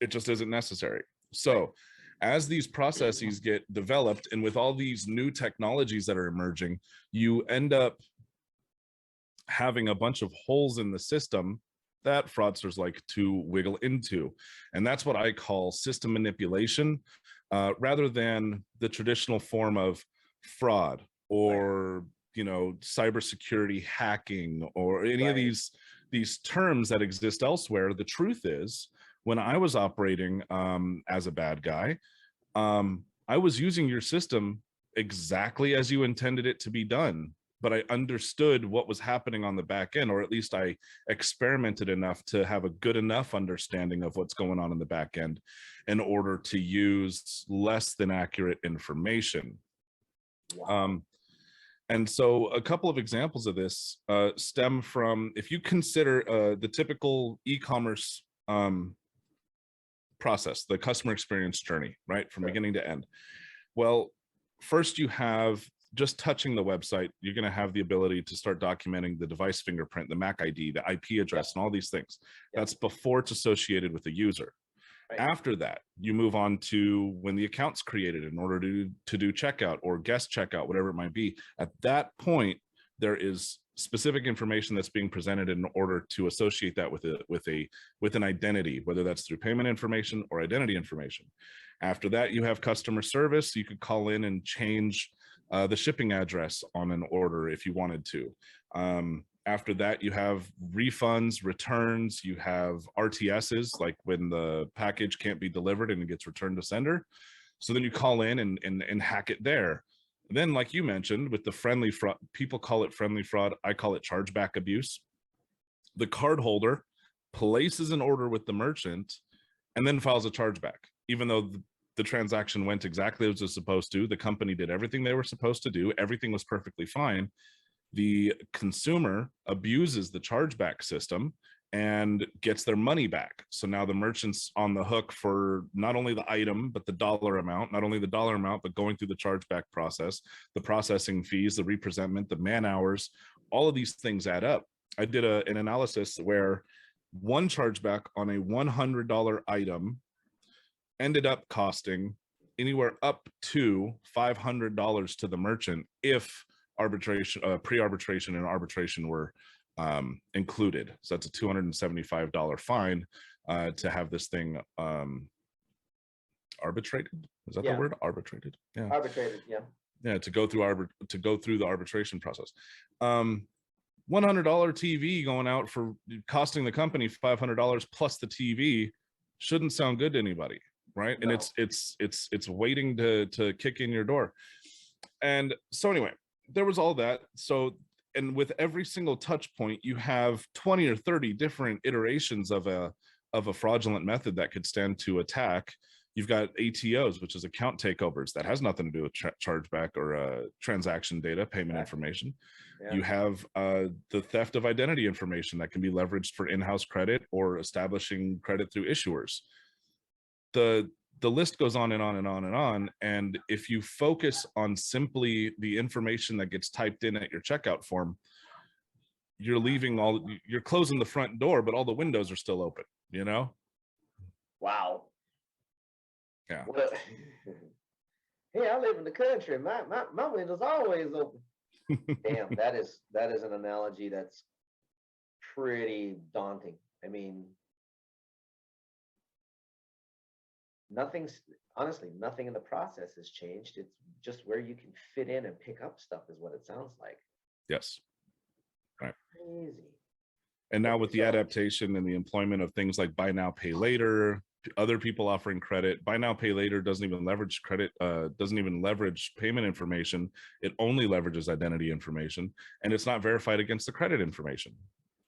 Speaker 4: It just isn't necessary. So as these processes get developed, and with all these new technologies that are emerging, you end up having a bunch of holes in the system that fraudsters like to wiggle into. And that's what I call system manipulation, rather than the traditional form of fraud or, cybersecurity hacking or any of these terms that exist elsewhere. The truth is, when I was operating as a bad guy, I was using your system exactly as you intended it to be done, but I understood what was happening on the back end, or at least I experimented enough to have a good enough understanding of what's going on in the back end in order to use less than accurate information.
Speaker 3: Wow.
Speaker 4: And so a couple of examples of this stem from, if you consider the typical e-commerce process, the customer experience journey, right, from beginning to end. Well, first you have just touching the website. You're going to have the ability to start documenting the device fingerprint, the MAC ID, the IP address, and all these things. That's before it's associated with the user. Right. After that, you move on to when the account's created in order to do checkout or guest checkout, whatever it might be. At that point, there is specific information that's being presented in order to associate that with an identity, whether that's through payment information or identity information. After that, you have customer service. You could call in and change the shipping address on an order if you wanted to. After that, you have refunds, returns, you have RTSs, like when the package can't be delivered and it gets returned to sender. So then you call in and hack it there. Then, like you mentioned, with the friendly fraud, people call it friendly fraud. I call it chargeback abuse. The cardholder places an order with the merchant and then files a chargeback, even though the transaction went exactly as it was supposed to. The company did everything they were supposed to do. Everything was perfectly fine. The consumer abuses the chargeback system and gets their money back. So now the merchant's on the hook for not only the item, but the dollar amount, not only the dollar amount, but going through the chargeback process, the processing fees, the representment, the man hours, all of these things add up. I did an analysis where one chargeback on a $100 item ended up costing anywhere up to $500 to the merchant if arbitration, pre-arbitration and arbitration were included. So that's a $275 fine to have this thing arbitrated. Is that the word? Arbitrated? Yeah.
Speaker 3: Arbitrated, yeah.
Speaker 4: Yeah, to go through the arbitration process. $100 TV going out for costing the company $500 plus the TV shouldn't sound good to anybody, right? No. And it's waiting to kick in your door. And so anyway, there was all that. So, and with every single touch point, you have 20 or 30 different iterations of a fraudulent method that could stand to attack. You've got ATOs, which is account takeovers. That has nothing to do with chargeback or transaction data, payment information. Yeah. You have the theft of identity information that can be leveraged for in-house credit or establishing credit through issuers. The list goes on and on and on and on. And if you focus on simply the information that gets typed in at your checkout form, you're closing the front door, but all the windows are still open, you know?
Speaker 3: Wow.
Speaker 4: Yeah.
Speaker 3: Hey, I live in the country. My window's always open. Damn, that is an analogy that's pretty daunting. I mean, honestly, nothing in the process has changed. It's just where you can fit in and pick up stuff is what it sounds like.
Speaker 4: Yes. Right.
Speaker 3: Crazy.
Speaker 4: And now with the adaptation and the employment of things like buy now, pay later, other people offering credit, buy now, pay later doesn't even leverage credit, doesn't even leverage payment information. It only leverages identity information, and it's not verified against the credit information.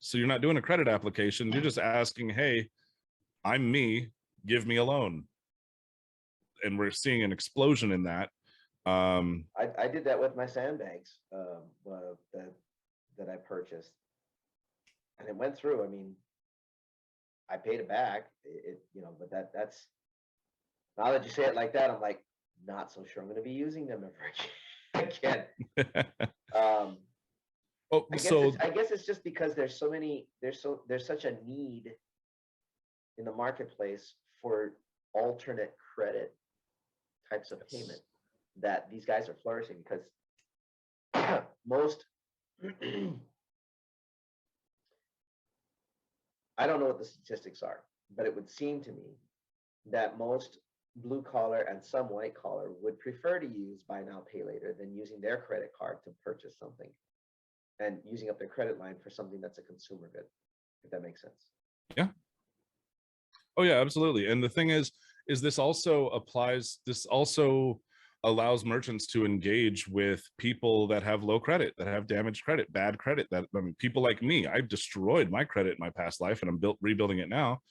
Speaker 4: So you're not doing a credit application. You're just asking, hey, I'm me, give me a loan. And we're seeing an explosion in that.
Speaker 3: I did that with my sandbags that I purchased, and it went through. I mean, I paid it back, but that's now that you say it like that, I'm like, not so sure I'm going to be using them ever again. I guess it's just because there's such a need in the marketplace for alternate credit types of payment that these guys are flourishing, because most I don't know what the statistics are, but it would seem to me that most blue collar and some white collar would prefer to use buy now, pay later than using their credit card to purchase something and using up their credit line for something that's a consumer good, if that makes sense.
Speaker 4: Yeah. Oh yeah, absolutely. And the thing is this also allows merchants to engage with people that have low credit, that have damaged credit, bad credit. People like me, I've destroyed my credit in my past life and I'm rebuilding it now.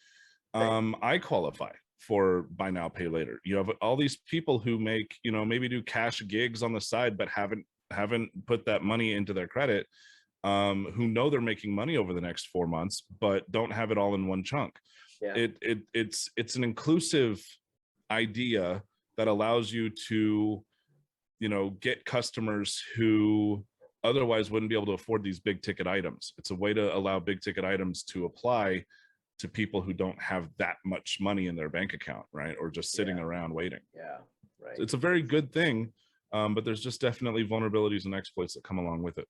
Speaker 4: I qualify for buy now, pay later. You have all these people who make, maybe do cash gigs on the side, but haven't put that money into their credit, who know they're making money over the next 4 months, but don't have it all in one chunk. Yeah. It's an inclusive idea that allows you to, get customers who otherwise wouldn't be able to afford these big ticket items. It's a way to allow big ticket items to apply to people who don't have that much money in their bank account, right? Or just sitting around waiting.
Speaker 3: Yeah, right.
Speaker 4: So it's a very good thing, but there's just definitely vulnerabilities and exploits that come along with it.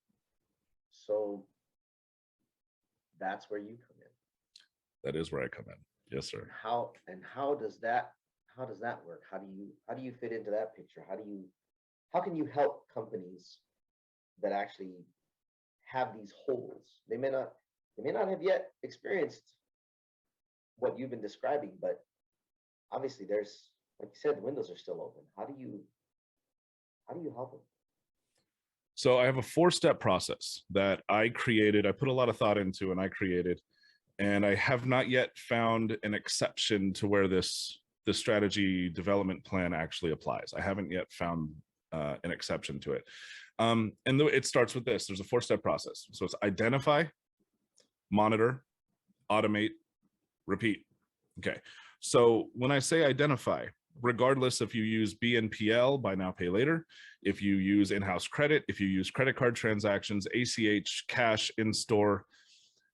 Speaker 3: So that's where you come in.
Speaker 4: That is where I come in. Yes, sir.
Speaker 3: How does that work? How do you fit into that picture? How can you help companies that actually have these holes? They may not have yet experienced what you've been describing, but obviously there's, like you said, the windows are still open. How do you help them?
Speaker 4: So I have a 4-step process that I created. I put a lot of thought into and I created, and I have not yet found an exception to where this strategy development plan actually applies. I haven't yet found an exception to it. And it starts with this. There's a 4-step process. So it's identify, monitor, automate, repeat. Okay. So when I say identify, regardless if you use BNPL, buy now, pay later, if you use in-house credit, if you use credit card transactions, ACH, cash, in-store,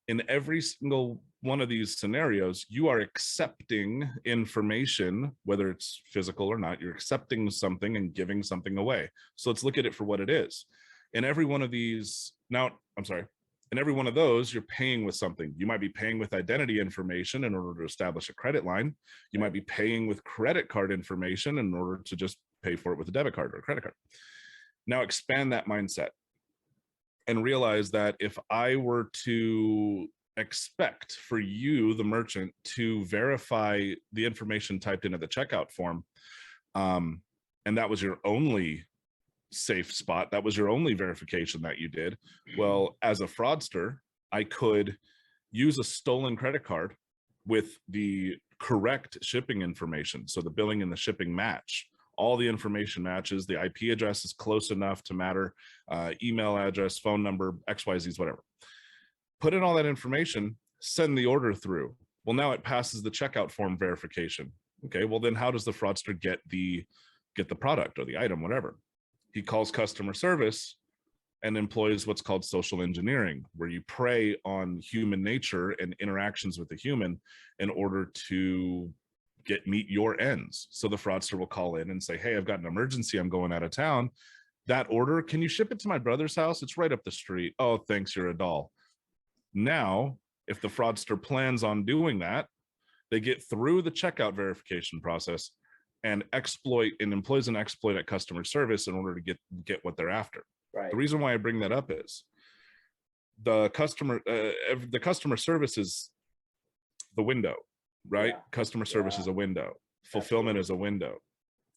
Speaker 4: in every single one of these scenarios, you are accepting information, whether it's physical or not. You're accepting something and giving something away. So let's look at it for what it is. In every one of these, in every one of those, you're paying with something. You might be paying with identity information in order to establish a credit line. You might be paying with credit card information in order to just pay for it with a debit card or a credit card. Now expand that mindset and realize that if I were to expect for you, the merchant, to verify the information typed into the checkout form, and that was your only safe spot, that was your only verification that you did, well, as a fraudster, I could use a stolen credit card with the correct shipping information. So the billing and the shipping match. All the information matches, the IP address is close enough to matter, email address, phone number, XYZs, whatever. Put in all that information, send the order through. Well, now it passes the checkout form verification. Okay, well then how does the fraudster get the product or the item, whatever? He calls customer service and employs what's called social engineering, where you prey on human nature and interactions with the human in order to meet your ends. So the fraudster will call in and say, hey, I've got an emergency, I'm going out of town. That order, can you ship it to my brother's house? It's right up the street. Oh, thanks, you're a doll. Now, if the fraudster plans on doing that, they get through the checkout verification process and employs an exploit at customer service in order to get what they're after.
Speaker 3: Right.
Speaker 4: The reason why I bring that up is the customer service is the window, right? Yeah. Customer service is a window. Fulfillment is a window.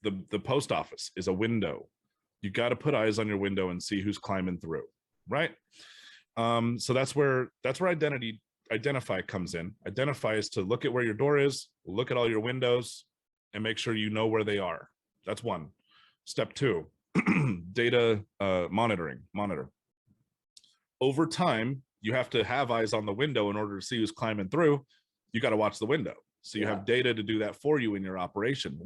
Speaker 4: The post office is a window. You got to put eyes on your window and see who's climbing through, right? So that's where identify comes in. Identify is to look at where your door is, look at all your windows, and make sure you know where they are. That's one. Step two, data monitoring. Monitor. Over time, you have to have eyes on the window in order to see who's climbing through. You got to watch the window. So you have data to do that for you in your operation.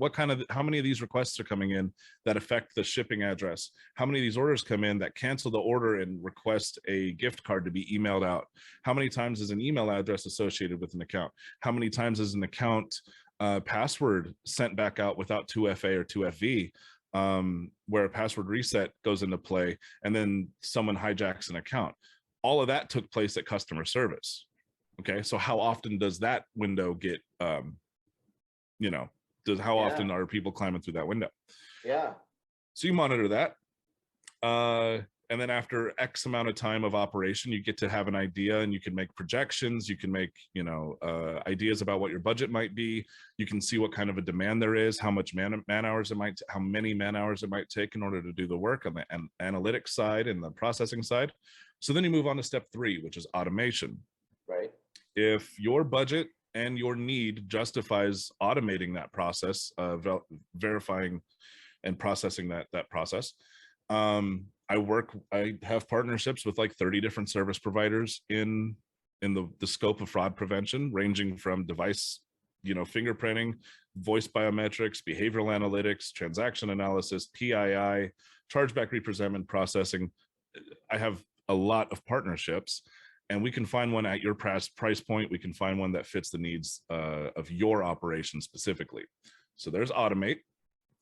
Speaker 4: How many of these requests are coming in that affect the shipping address? How many of these orders come in that cancel the order and request a gift card to be emailed out? How many times is an email address associated with an account? How many times is an account password sent back out without 2FA or 2FV, where a password reset goes into play and then someone hijacks an account? All of that took place at customer service. Okay, so how often does that window get, how often are people climbing through that window? Yeah. So you monitor that. And then after X amount of time of operation, you get to have an idea and you can make projections. You can make, ideas about what your budget might be. You can see what kind of a demand there is, how much how many man hours it might take in order to do the work on the analytics side and the processing side. So then you move on to step 3, which is automation. Right. If your budget and your need justifies automating that process, verifying and processing that process, I have partnerships with like 30 different service providers in the scope of fraud prevention, ranging from device, fingerprinting, voice biometrics, behavioral analytics, transaction analysis, PII, chargeback representment processing. I have a lot of partnerships. And we can find one at your price point. We can find one that fits the needs of your operation specifically. So there's automate.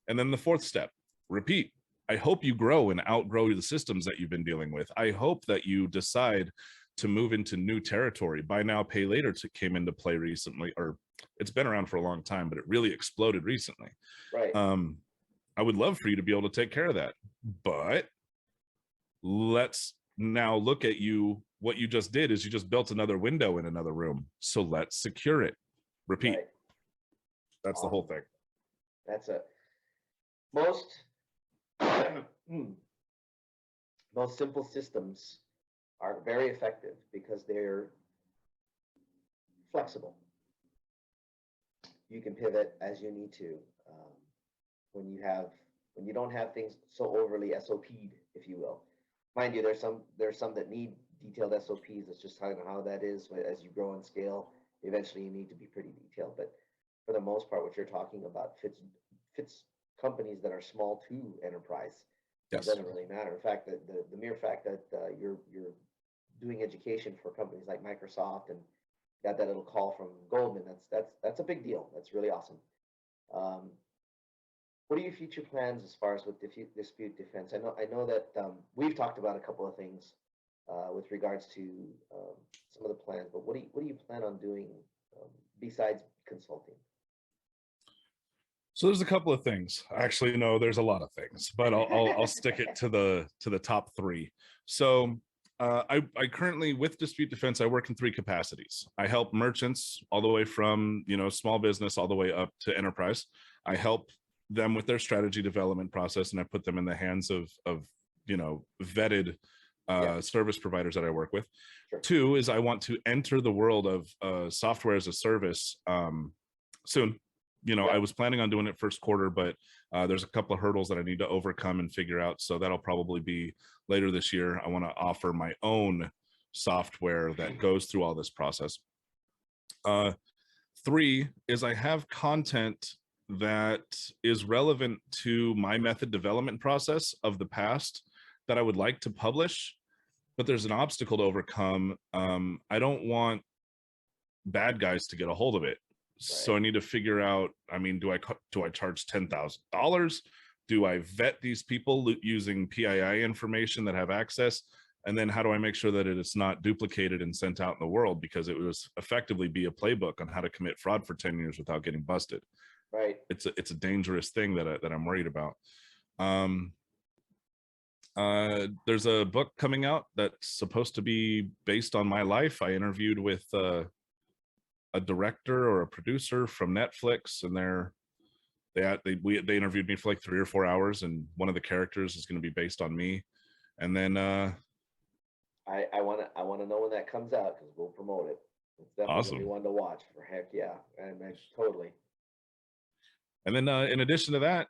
Speaker 4: And then the 4th step, repeat. I hope you grow and outgrow the systems that you've been dealing with. I hope that you decide to move into new territory. Buy now, pay later came into play recently, or it's been around for a long time, but it really exploded recently. Right. I would love for you to be able to take care of that. But let's now look at you. What you just did is you just built another window in another room. So let's secure it. Repeat. Right. That's the whole thing.
Speaker 3: That's it. Most simple systems are very effective because they're flexible. You can pivot as you need to. When you don't have things so overly SOP'd, if you will. Mind you, there's some that need detailed SOPs. It's just how that is as you grow and scale. Eventually, you need to be pretty detailed. But for the most part, what you're talking about fits companies that are small to enterprise. Yes. It doesn't really matter. In fact, the mere fact that you're doing education for companies like Microsoft and got that little call from Goldman, that's a big deal. That's really awesome. What are your future plans as far as with dispute defense? I know that we've talked about a couple of things with regards to some of the plans, but what do you plan on doing besides consulting?
Speaker 4: So there's a couple of things. Actually, no, there's a lot of things, but I'll stick it to the top 3. So I currently, with dispute defense, I work in 3 capacities. I help merchants all the way from small business all the way up to enterprise. I help them with their strategy development process, and I put them in the hands of vetted service providers that I work with. Sure. 2 is I want to enter the world of software as a service soon. I was planning on doing it first quarter, but there's a couple of hurdles that I need to overcome and figure out. So that'll probably be later this year. I want to offer my own software that goes through all this process. 3 is I have content that is relevant to my method development process of the past that I would like to publish, but there's an obstacle to overcome. I don't want bad guys to get a hold of it. So I need to figure out, I mean, do I charge $10,000? Do I vet these people using PII information that have access? And then how do I make sure that it is not duplicated and sent out in the world? Because it was effectively be a playbook on how to commit fraud for 10 years without getting busted.
Speaker 3: Right.
Speaker 4: It's a dangerous thing that I'm worried about. There's a book coming out that's supposed to be based on my life. I interviewed with a director or a producer from Netflix, and they interviewed me for like 3 or 4 hours, and one of the characters is going to be based on me. And then
Speaker 3: I want to know when that comes out, because we'll promote it. It's definitely
Speaker 4: awesome.
Speaker 3: gonna be one to watch. For heck yeah, and totally.
Speaker 4: And then in addition to that,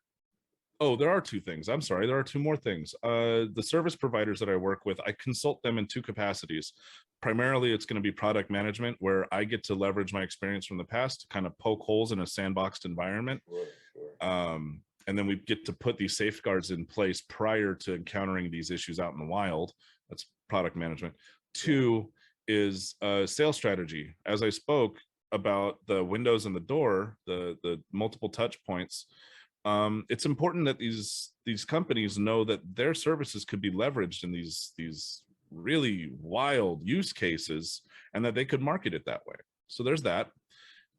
Speaker 4: there are 2 things. I'm sorry, there are 2 more things. The service providers that I work with, I consult them in 2 capacities. Primarily, it's going to be product management, where I get to leverage my experience from the past to kind of poke holes in a sandboxed environment.
Speaker 3: Sure.
Speaker 4: And then we get to put these safeguards in place prior to encountering these issues out in the wild. That's product management. 2 is sales strategy. As I spoke about the windows and the door, the multiple touch points, it's important that these companies know that their services could be leveraged in these really wild use cases, and that they could market it that way. So there's that.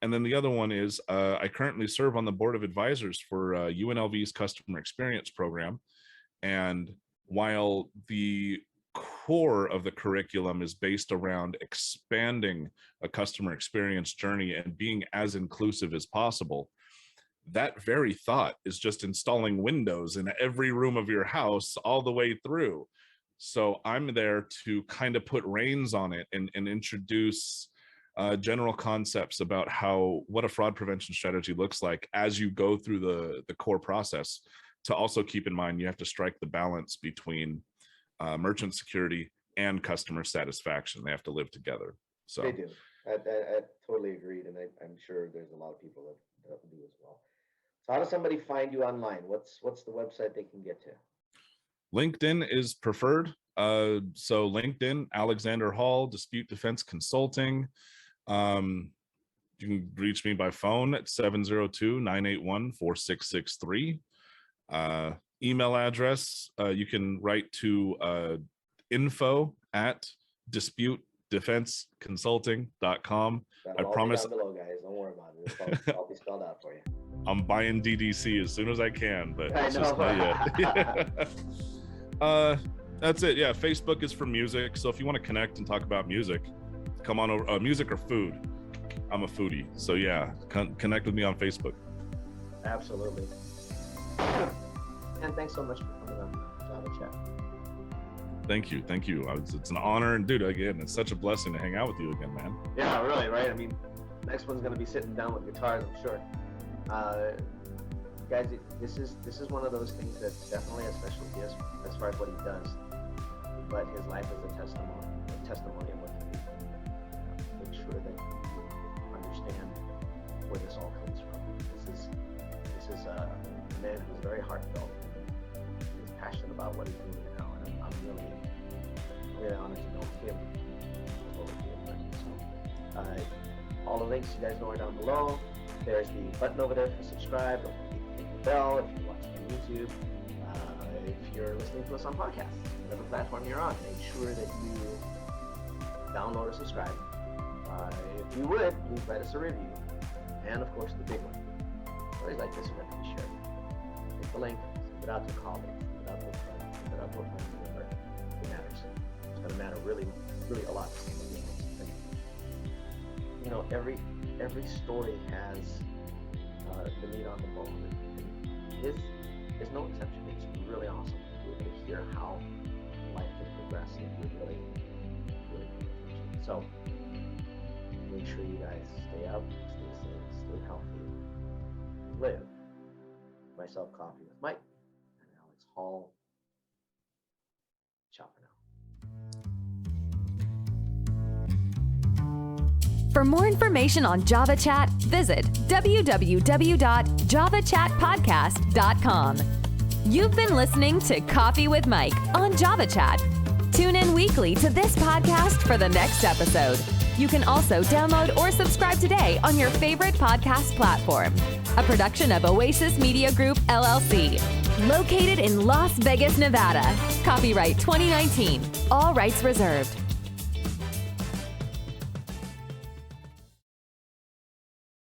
Speaker 4: And then the other one is I currently serve on the board of advisors for UNLV's customer experience program. And while the core of the curriculum is based around expanding a customer experience journey and being as inclusive as possible, that very thought is just installing windows in every room of your house all the way through. So I'm there to kind of put reins on it and introduce general concepts about what a fraud prevention strategy looks like as you go through the core process. To also keep in mind, you have to strike the balance between merchant security and customer satisfaction. They have to live together. So
Speaker 3: they do. I totally agreed, and I'm sure there's a lot of people that do as well. So how does somebody find you online? What's the website they can get to?
Speaker 4: LinkedIn is preferred. So LinkedIn, Alexander Hall, Dispute Defense Consulting. You can reach me by phone at 702-981-4663. Email address, you can write to info@disputedefenseconsulting.com. I promise.
Speaker 3: Down below, guys. Don't worry about it. I'll be spelled out for you.
Speaker 4: I'm buying DDC as soon as I can, but it's just not yet. That's it. Yeah, Facebook is for music. So if you want to connect and talk about music, come on over. Music or food. I'm a foodie. So yeah, connect with me on Facebook.
Speaker 3: Absolutely. And thanks so much for coming on Java Chat.
Speaker 4: Thank you. It's an honor, and dude, again, it's such a blessing to hang out with you again, man.
Speaker 3: Yeah, really, right? I mean, next one's gonna be sitting down with guitars, I'm sure. Guys, this is one of those things that's definitely a special gift as far as what he does, but his life is a testimony of what he did. Make sure that you understand where this all comes from. This is a man who's very heartfelt. He's passionate about what he's doing now, and I'm really honored to know him. So, all the links you guys know are down below. There's the button over there for subscribe. Don't forget to hit the bell if you're watching on YouTube. If you're listening to us on podcasts, whatever platform you're on, make sure that you download or subscribe. If you would, please write us a review. And of course, the big one. I always like this one to be shared. Take the link, send it out to colleagues, send it out to a friend, send it out to a friend. It matters. It's going to matter really, really a lot to somebody else. You know, every story has the meat on the bone. His is no exception. It's really awesome. You're going to hear how life can progress if you really pay attention. So make sure you guys stay out, stay safe, stay healthy, live. Myself, Coffee with Mike, and Alex Hall. Ciao for now.
Speaker 2: For more information on Java Chat, visit www.javachatpodcast.com. You've been listening to Coffee with Mike on Java Chat. Tune in weekly to this podcast for the next episode. You can also download or subscribe today on your favorite podcast platform. A production of Oasis Media Group, LLC. Located in Las Vegas, Nevada. Copyright 2019. All rights reserved.